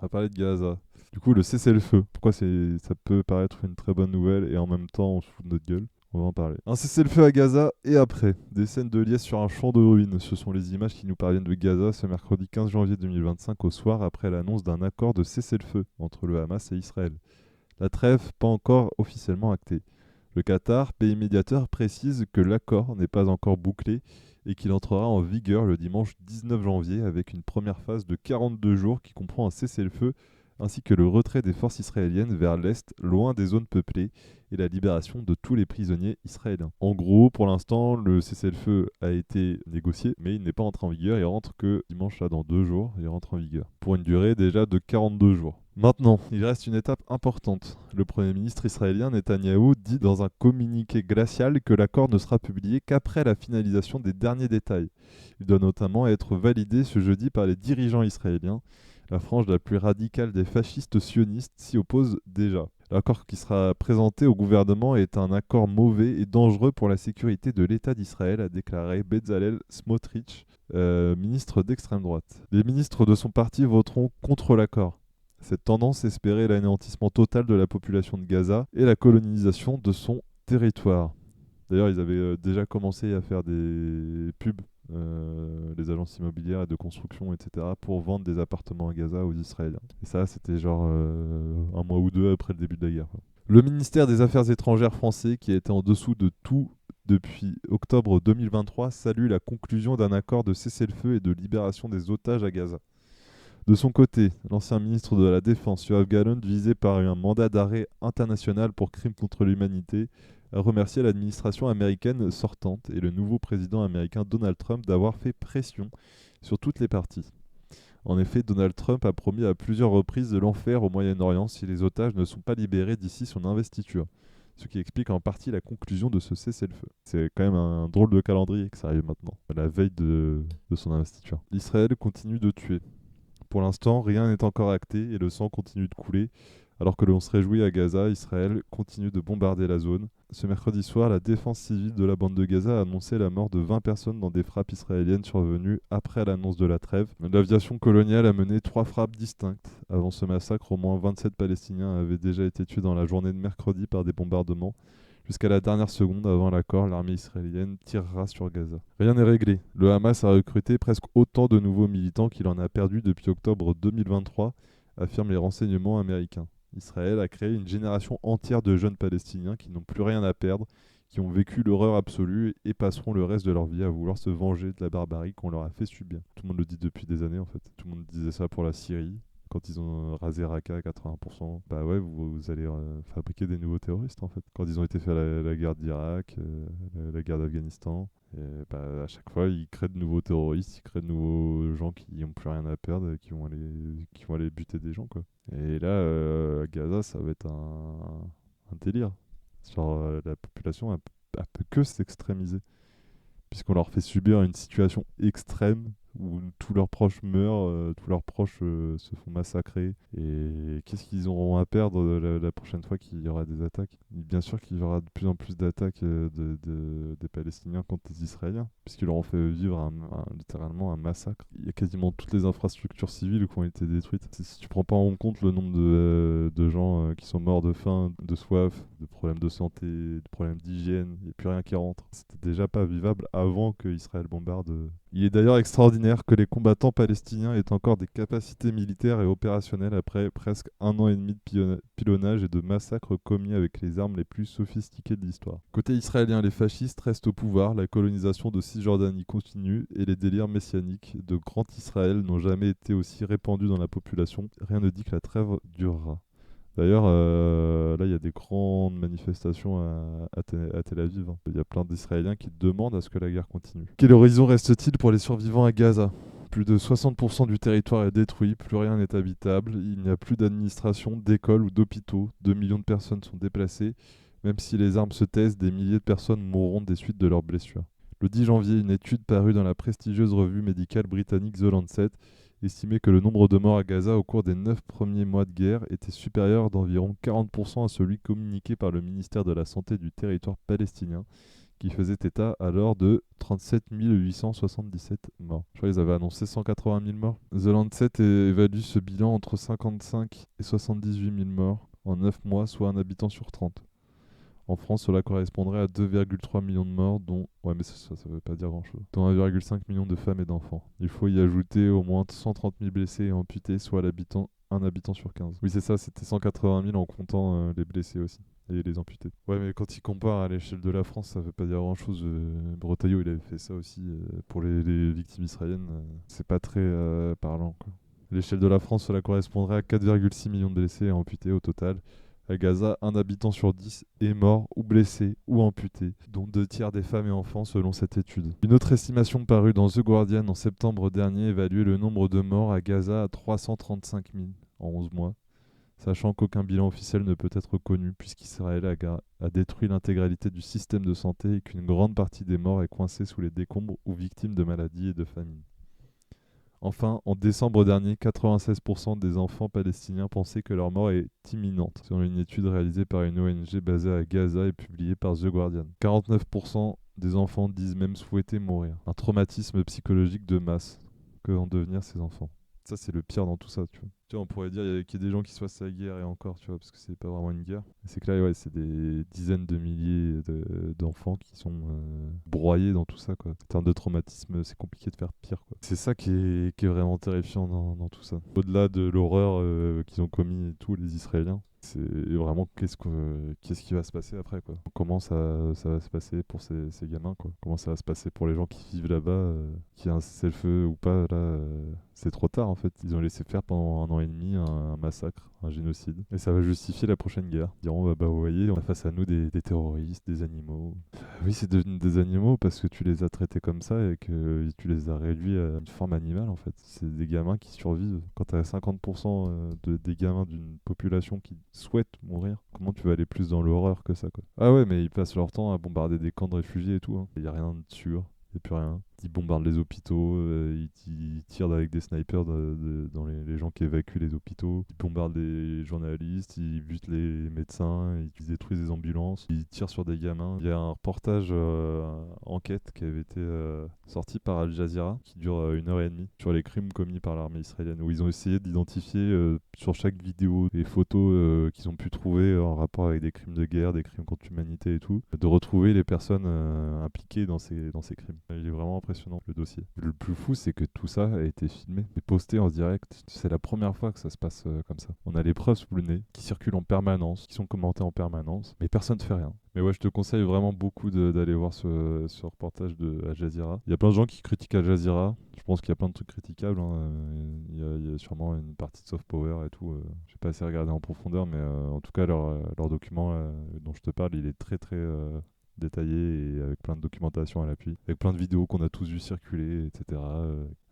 va parler de Gaza. Du coup, le cessez-le-feu. Pourquoi ça peut paraître une très bonne nouvelle et en même temps on se fout de notre gueule. On va en parler. Un cessez-le-feu à Gaza et après. Des scènes de liesse sur un champ de ruines. Ce sont les images qui nous parviennent de Gaza ce mercredi 15 janvier 2025 au soir après l'annonce d'un accord de cessez-le-feu entre le Hamas et Israël. La trêve pas encore officiellement actée. Le Qatar, pays médiateur, précise que l'accord n'est pas encore bouclé et qu'il entrera en vigueur le dimanche 19 janvier avec une première phase de 42 jours qui comprend un cessez-le-feu ainsi que le retrait des forces israéliennes vers l'est, loin des zones peuplées, et la libération de tous les prisonniers israéliens. En gros, pour l'instant, le cessez-le-feu a été négocié, mais il n'est pas entré en vigueur. Il rentre que dimanche, là, dans 2 jours, il rentre en vigueur. Pour une durée déjà de 42 jours. Maintenant, il reste une étape importante. Le Premier ministre israélien Netanyahou dit dans un communiqué glacial que l'accord ne sera publié qu'après la finalisation des derniers détails. Il doit notamment être validé ce jeudi par les dirigeants israéliens. La frange la plus radicale des fascistes sionistes s'y oppose déjà. L'accord qui sera présenté au gouvernement est un accord mauvais et dangereux pour la sécurité de l'État d'Israël, a déclaré Bezalel Smotrich, ministre d'extrême droite. Les ministres de son parti voteront contre l'accord. Cette tendance espérait l'anéantissement total de la population de Gaza et la colonisation de son territoire. D'ailleurs, ils avaient déjà commencé à faire des pubs, les agences immobilières et de construction, etc., pour vendre des appartements à Gaza aux Israéliens. Et ça, c'était genre un mois ou deux après le début de la guerre, quoi. Le ministère des Affaires étrangères français, qui était en dessous de tout depuis octobre 2023, salue la conclusion d'un accord de cessez-le-feu et de libération des otages à Gaza. De son côté, l'ancien ministre de la Défense, Yoav Gallant, visé par un mandat d'arrêt international pour crimes contre l'humanité, a remercié l'administration américaine sortante et le nouveau président américain Donald Trump d'avoir fait pression sur toutes les parties. En effet, Donald Trump a promis à plusieurs reprises de l'enfer au Moyen-Orient si les otages ne sont pas libérés d'ici son investiture, ce qui explique en partie la conclusion de ce cessez-le-feu. C'est quand même un drôle de calendrier que ça arrive maintenant, à la veille de son investiture. Israël continue de tuer. Pour l'instant, rien n'est encore acté et le sang continue de couler. Alors que l'on se réjouit à Gaza, Israël continue de bombarder la zone. Ce mercredi soir, la défense civile de la bande de Gaza a annoncé la mort de 20 personnes dans des frappes israéliennes survenues après l'annonce de la trêve. L'aviation coloniale a mené 3 frappes distinctes. Avant ce massacre, au moins 27 Palestiniens avaient déjà été tués dans la journée de mercredi par des bombardements. Jusqu'à la dernière seconde avant l'accord, l'armée israélienne tirera sur Gaza. Rien n'est réglé. Le Hamas a recruté presque autant de nouveaux militants qu'il en a perdu depuis octobre 2023, affirment les renseignements américains. Israël a créé une génération entière de jeunes Palestiniens qui n'ont plus rien à perdre, qui ont vécu l'horreur absolue et passeront le reste de leur vie à vouloir se venger de la barbarie qu'on leur a fait subir. Tout le monde le dit depuis des années en fait. Tout le monde disait ça pour la Syrie. Quand ils ont rasé Raqqa à 80%, bah ouais, vous allez fabriquer des nouveaux terroristes en fait. Quand ils ont été fait la guerre d'Irak, la guerre d'Afghanistan, et bah, à chaque fois ils créent de nouveaux terroristes, ils créent de nouveaux gens qui n'ont plus rien à perdre, qui vont aller buter des gens quoi. Et là, à Gaza, ça va être un délire. Genre, la population a peut que s'extrémiser puisqu'on leur fait subir une situation extrême où tous leurs proches meurent, tous leurs proches se font massacrer. Et qu'est-ce qu'ils auront à perdre la prochaine fois qu'il y aura des attaques? Bien sûr qu'il y aura de plus en plus d'attaques des Palestiniens contre les Israéliens, puisqu'ils leur ont fait vivre littéralement un massacre. Il y a quasiment toutes les infrastructures civiles qui ont été détruites. Si tu prends pas en compte le nombre de gens qui sont morts de faim, de soif, de problèmes de santé, de problèmes d'hygiène, il n'y a plus rien qui rentre. C'était déjà pas vivable avant que Israël bombarde. Il est d'ailleurs extraordinaire que les combattants palestiniens aient encore des capacités militaires et opérationnelles après presque un an et demi de pilonnage et de massacres commis avec les armes les plus sophistiquées de l'histoire. Côté israélien, les fascistes restent au pouvoir, la colonisation de Cisjordanie continue et les délires messianiques de Grand Israël n'ont jamais été aussi répandus dans la population. Rien ne dit que la trêve durera. D'ailleurs, là, il y a des grandes manifestations à Tel Aviv, hein. Il y a plein d'Israéliens qui demandent à ce que la guerre continue. Quel horizon reste-t-il pour les survivants à Gaza? Plus de 60% du territoire est détruit, plus rien n'est habitable, il n'y a plus d'administration, d'écoles ou d'hôpitaux, 2 millions de personnes sont déplacées. Même si les armes se taisent, des milliers de personnes mourront des suites de leurs blessures. Le 10 janvier, une étude parue dans la prestigieuse revue médicale britannique The Lancet estimait que le nombre de morts à Gaza au cours des 9 premiers mois de guerre était supérieur d'environ 40% à celui communiqué par le ministère de la Santé du territoire palestinien, qui faisait état alors de 37 877 morts. Je crois qu'ils avaient annoncé 180 000 morts. The Lancet évalue ce bilan entre 55 et 78 000 morts en 9 mois, soit un habitant sur 30. En France, cela correspondrait à 2,3 millions de morts, dont... Ouais, mais ça veut pas dire grand-chose. Dont 1,5 million de femmes et d'enfants. Il faut y ajouter au moins 130 000 blessés et amputés, soit un habitant sur 15. Oui, c'est ça, c'était 180 000 en comptant les blessés aussi. Et les amputés. Ouais, mais quand il compare à l'échelle de la France, ça veut pas dire grand-chose. Bretaillot, il avait fait ça aussi pour les victimes israéliennes. C'est pas très parlant, quoi. L'échelle de la France, cela correspondrait à 4,6 millions de blessés et amputés au total. À Gaza, un habitant sur 10 est mort ou blessé ou amputé, dont 2 tiers des femmes et enfants selon cette étude. Une autre estimation parue dans The Guardian en septembre dernier évaluait le nombre de morts à Gaza à 335 000 en 11 mois, sachant qu'aucun bilan officiel ne peut être connu puisqu'Israël a détruit l'intégralité du système de santé et qu'une grande partie des morts est coincée sous les décombres ou victime de maladies et de famine. Enfin, en décembre dernier, 96% des enfants palestiniens pensaient que leur mort est imminente, selon une étude réalisée par une ONG basée à Gaza et publiée par The Guardian. 49% des enfants disent même souhaiter mourir. Un traumatisme psychologique de masse. Que vont devenir ces enfants? Ça, c'est le pire dans tout ça, tu vois. Tu vois, on pourrait dire qu'il y a des gens qui se fassent la guerre et encore, tu vois, parce que c'est pas vraiment une guerre. Mais c'est que là, ouais, c'est des dizaines de milliers d'enfants qui sont broyés dans tout ça, quoi. En termes de traumatisme, c'est compliqué de faire pire, quoi. C'est ça qui est vraiment terrifiant dans tout ça. Au-delà de l'horreur qu'ils ont commis tous les Israéliens, c'est vraiment qu'est-ce qui va se passer après, quoi. Comment ça va se passer pour ces gamins, quoi. Comment ça va se passer pour les gens qui vivent là-bas, qui a un cessez-le-feu ou pas, là, c'est trop tard en fait. Ils ont laissé faire pendant 1 an et demi un massacre, un génocide. Et ça va justifier la prochaine guerre. Ils diront, bah vous voyez, on a face à nous des terroristes, des animaux. Oui, c'est devenu des animaux parce que tu les as traités comme ça et que tu les as réduits à une forme animale en fait. C'est des gamins qui survivent. Quand tu as 50% des gamins d'une population qui souhaite mourir, comment tu vas aller plus dans l'horreur que ça, quoi. Ah ouais, mais ils passent leur temps à bombarder des camps de réfugiés et tout. Il n'y a rien de sûr. Il n'y a plus rien. Ils bombardent les hôpitaux, ils tirent avec des snipers dans les gens qui évacuent les hôpitaux, ils bombardent les journalistes, ils butent les médecins, ils détruisent des ambulances, ils tirent sur des gamins. Il y a un reportage enquête qui avait été sorti par Al Jazeera qui dure 1 heure et demie sur les crimes commis par l'armée israélienne, où ils ont essayé d'identifier sur chaque vidéo des photos qu'ils ont pu trouver en rapport avec des crimes de guerre, des crimes contre l'humanité et tout, de retrouver les personnes impliquées dans ces crimes. Il est vraiment impressionnant le dossier. Le plus fou, c'est que tout ça a été filmé et posté en direct. C'est la première fois que ça se passe comme ça. On a les preuves sous le nez qui circulent en permanence, qui sont commentées en permanence, mais personne ne fait rien. Mais ouais, je te conseille vraiment beaucoup d'aller voir ce reportage de Al Jazeera. Il y a plein de gens qui critiquent Al Jazeera. Je pense qu'il y a plein de trucs critiquables, hein. Il y a sûrement une partie de soft power et tout. Je n'ai pas assez regardé en profondeur, mais en tout cas, leur document dont je te parle, il est très très détaillé et avec plein de documentation à l'appui, avec plein de vidéos qu'on a tous vu circuler, etc.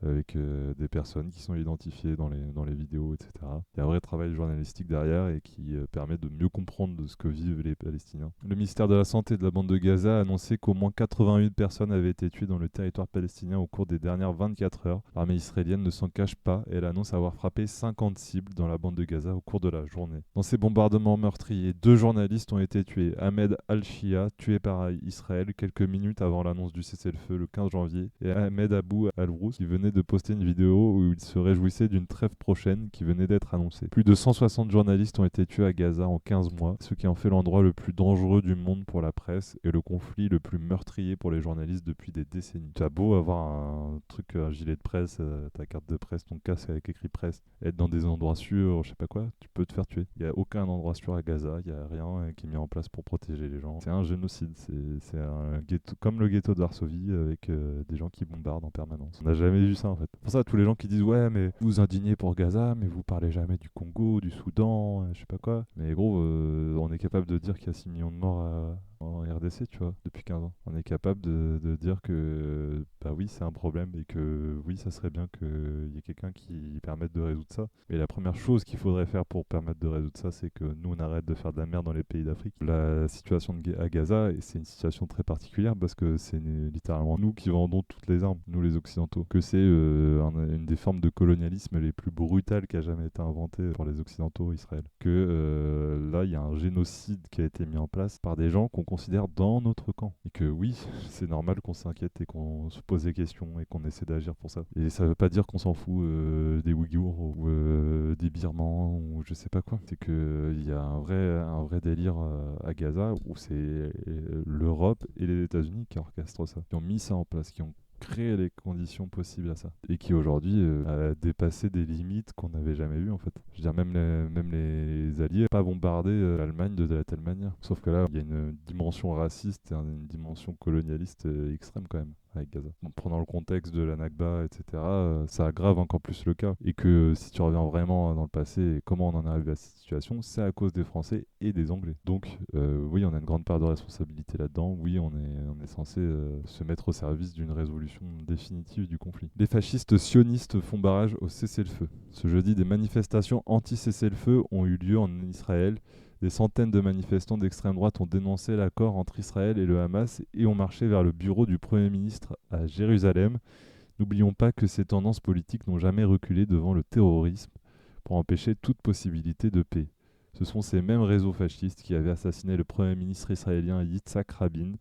Avec des personnes qui sont identifiées dans les vidéos, etc. Il y a un vrai travail journalistique derrière et qui permet de mieux comprendre de ce que vivent les Palestiniens. Le ministère de la Santé de la bande de Gaza a annoncé qu'au moins 88 personnes avaient été tuées dans le territoire palestinien au cours des dernières 24 heures. L'armée israélienne ne s'en cache pas et elle annonce avoir frappé 50 cibles dans la bande de Gaza au cours de la journée. Dans ces bombardements meurtriers, 2 journalistes ont été tués. Ahmed Al-Shia, tué par Israël quelques minutes avant l'annonce du cessez-le-feu le 15 janvier, et Ahmed Abou Al-Rous, qui venait de poster une vidéo où il se réjouissait d'une trêve prochaine qui venait d'être annoncée. Plus de 160 journalistes ont été tués à Gaza en 15 mois, ce qui en fait l'endroit le plus dangereux du monde pour la presse et le conflit le plus meurtrier pour les journalistes depuis des décennies. Tu as beau avoir un gilet de presse, ta carte de presse, ton casque avec écrit presse, être dans des endroits sûrs, je sais pas quoi, tu peux te faire tuer. Il n'y a aucun endroit sûr à Gaza, il n'y a rien qui est mis en place pour protéger les gens. C'est un génocide, c'est un ghetto, comme le ghetto de Varsovie avec des gens qui bombardent en permanence. On n'a jamais vu ça en fait. Pour ça, tous les gens qui disent ouais mais vous vous indignez pour Gaza mais vous parlez jamais du Congo, du Soudan, je sais pas quoi. Mais gros, on est capable de dire qu'il y a 6 millions de morts en RDC, tu vois, depuis 15 ans. On est capable de dire que bah oui, c'est un problème et que oui, ça serait bien qu'il y ait quelqu'un qui permette de résoudre ça. Mais la première chose qu'il faudrait faire pour permettre de résoudre ça, c'est que nous, on arrête de faire de la merde dans les pays d'Afrique. La situation à Gaza, c'est une situation très particulière parce que c'est littéralement nous qui vendons toutes les armes, nous les Occidentaux. Que c'est une des formes de colonialisme les plus brutales qui a jamais été inventée par les Occidentaux Israël. Que là, il y a un génocide qui a été mis en place par des gens qui ont considère dans notre camp. Et que oui, c'est normal qu'on s'inquiète et qu'on se pose des questions et qu'on essaie d'agir pour ça. Et ça veut pas dire qu'on s'en fout des Ouïghours ou des Birmans ou je sais pas quoi. C'est qu'il y a un vrai délire à Gaza où c'est l'Europe et les États-Unis qui orchestrent ça, qui ont mis ça en place, qui ont créé les conditions possibles à ça et qui aujourd'hui a dépassé des limites qu'on n'avait jamais vues en fait. Je veux dire, même les alliés pas bombardé l'Allemagne de la telle manière. Sauf que là, il y a une dimension raciste et une dimension colonialiste extrême quand même avec Gaza. En prenant le contexte de la Nakba, etc., ça aggrave encore plus le cas. Et que si tu reviens vraiment dans le passé et comment on en est arrivé à cette situation, c'est à cause des Français et des Anglais. Donc oui, on a une grande part de responsabilité là-dedans. Oui, on est censé se mettre au service d'une résolution définitive du conflit. Les fascistes sionistes font barrage au cessez-le-feu. Ce jeudi, des manifestations anti-cessez-le-feu ont eu lieu en Israël. Des centaines de manifestants d'extrême droite ont dénoncé l'accord entre Israël et le Hamas et ont marché vers le bureau du Premier ministre à Jérusalem. N'oublions pas que ces tendances politiques n'ont jamais reculé devant le terrorisme pour empêcher toute possibilité de paix. Ce sont ces mêmes réseaux fascistes qui avaient assassiné le Premier ministre israélien Yitzhak Rabin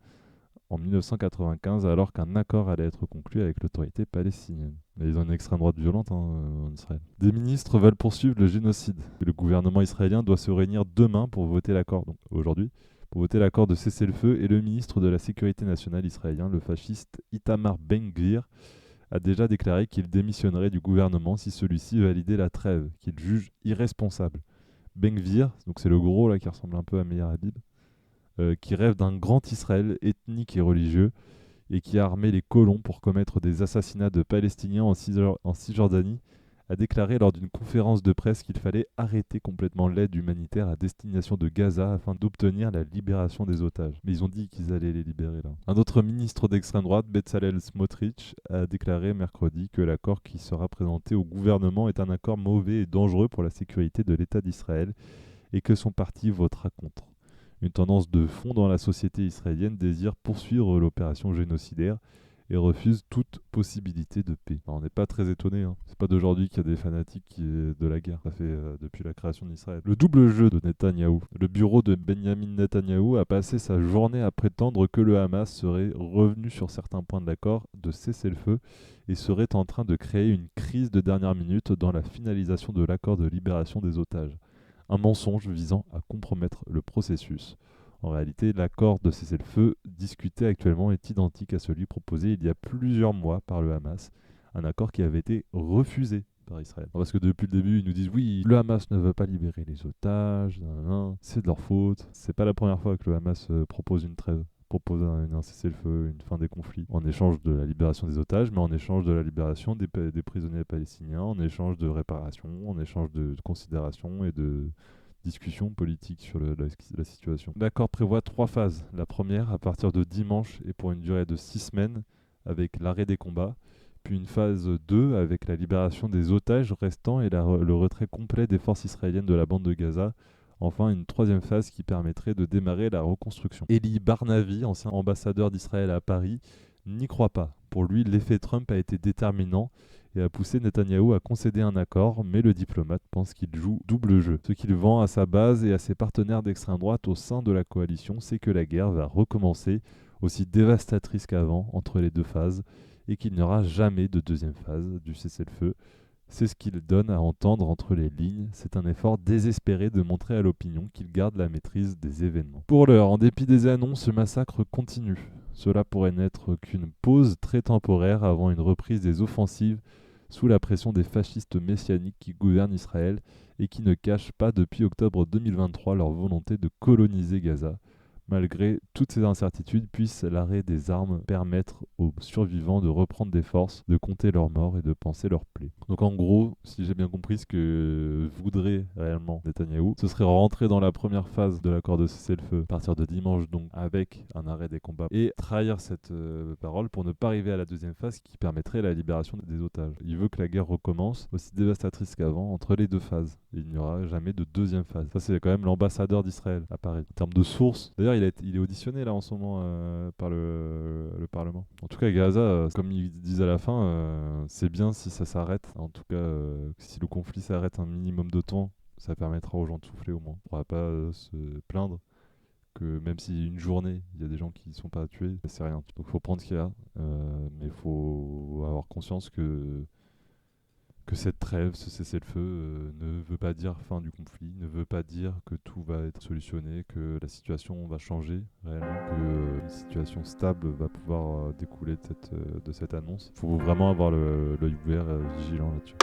en 1995 alors qu'un accord allait être conclu avec l'autorité palestinienne. Mais ils ont une extrême droite violente en Israël. Des ministres veulent poursuivre le génocide. Le gouvernement israélien doit se réunir demain pour voter l'accord, donc aujourd'hui, pour voter l'accord de cessez-le-feu et le ministre de la Sécurité nationale israélien, le fasciste Itamar Ben-Gvir, a déjà déclaré qu'il démissionnerait du gouvernement si celui-ci validait la trêve, qu'il juge irresponsable. Ben-Gvir, donc c'est le gros là qui ressemble un peu à Meir Habib, qui rêve d'un grand Israël ethnique et religieux et qui a armé les colons pour commettre des assassinats de Palestiniens en Cisjordanie, a déclaré lors d'une conférence de presse qu'il fallait arrêter complètement l'aide humanitaire à destination de Gaza afin d'obtenir la libération des otages. Mais ils ont dit qu'ils allaient les libérer là. Un autre ministre d'extrême droite, Bezalel Smotrich, a déclaré mercredi que l'accord qui sera présenté au gouvernement est un accord mauvais et dangereux pour la sécurité de l'État d'Israël et que son parti votera contre. Une tendance de fond dans la société israélienne désire poursuivre l'opération génocidaire et refuse toute possibilité de paix. Alors, on n'est pas très étonné, hein. C'est pas d'aujourd'hui qu'il y a des fanatiques de la guerre. Ça fait depuis la création d'Israël. Le double jeu de Netanyahou. Le bureau de Benjamin Netanyahou a passé sa journée à prétendre que le Hamas serait revenu sur certains points de l'accord de cessez-le-feu et serait en train de créer une crise de dernière minute dans la finalisation de l'accord de libération des otages. Un mensonge visant à compromettre le processus. En réalité, l'accord de cessez-le-feu discuté actuellement est identique à celui proposé il y a plusieurs mois par le Hamas, un accord qui avait été refusé par Israël. Parce que depuis le début, ils nous disent oui, le Hamas ne veut pas libérer les otages, c'est de leur faute. C'est pas la première fois que le Hamas propose une trêve, propose un cessez-le-feu, une fin des conflits, en échange de la libération des otages, mais en échange de la libération des prisonniers palestiniens, en échange de réparation, en échange de considération et de discussion politique sur la situation. L'accord prévoit 3 phases. La première, à partir de dimanche et pour une durée de 6 semaines, avec l'arrêt des combats. Puis une phase 2, avec la libération des otages restants et le retrait complet des forces israéliennes de la bande de Gaza. Enfin, une 3e phase qui permettrait de démarrer la reconstruction. Eli Barnavi, ancien ambassadeur d'Israël à Paris, n'y croit pas. Pour lui, l'effet Trump a été déterminant et a poussé Netanyahou à concéder un accord, mais le diplomate pense qu'il joue double jeu. Ce qu'il vend à sa base et à ses partenaires d'extrême droite au sein de la coalition, c'est que la guerre va recommencer, aussi dévastatrice qu'avant, entre les deux phases, et qu'il n'y aura jamais de deuxième phase du cessez-le-feu. C'est ce qu'il donne à entendre entre les lignes. C'est un effort désespéré de montrer à l'opinion qu'il garde la maîtrise des événements. Pour l'heure, en dépit des annonces, le massacre continue. Cela pourrait n'être qu'une pause très temporaire avant une reprise des offensives sous la pression des fascistes messianiques qui gouvernent Israël et qui ne cachent pas depuis octobre 2023 leur volonté de coloniser Gaza. Malgré toutes ces incertitudes, puisse l'arrêt des armes permettre aux survivants de reprendre des forces, de compter leurs morts et de panser leurs plaies. Donc en gros, si j'ai bien compris ce que voudrait réellement Netanyahou, ce serait rentrer dans la première phase de l'accord de cessez-le-feu à partir de dimanche, donc avec un arrêt des combats, et trahir cette parole pour ne pas arriver à la deuxième phase qui permettrait la libération des otages. Il veut que la guerre recommence, aussi dévastatrice qu'avant, entre les deux phases. Et il n'y aura jamais de deuxième phase. Ça, c'est quand même l'ambassadeur d'Israël à Paris. En termes de sources, d'ailleurs, il est auditionné là en ce moment par le Parlement. En tout cas, Gaza, comme ils disent à la fin, c'est bien si ça s'arrête. En tout cas, si le conflit s'arrête un minimum de temps, ça permettra aux gens de souffler au moins. On ne pourra pas se plaindre que même si une journée, il y a des gens qui ne sont pas tués, c'est rien. Donc il faut prendre ce qu'il y a, mais il faut avoir conscience que cette trêve, ce cessez-le-feu ne veut pas dire fin du conflit, ne veut pas dire que tout va être solutionné, que la situation va changer réellement, que une situation stable va pouvoir découler de cette annonce. Il faut vraiment avoir l'œil ouvert, vigilant là-dessus.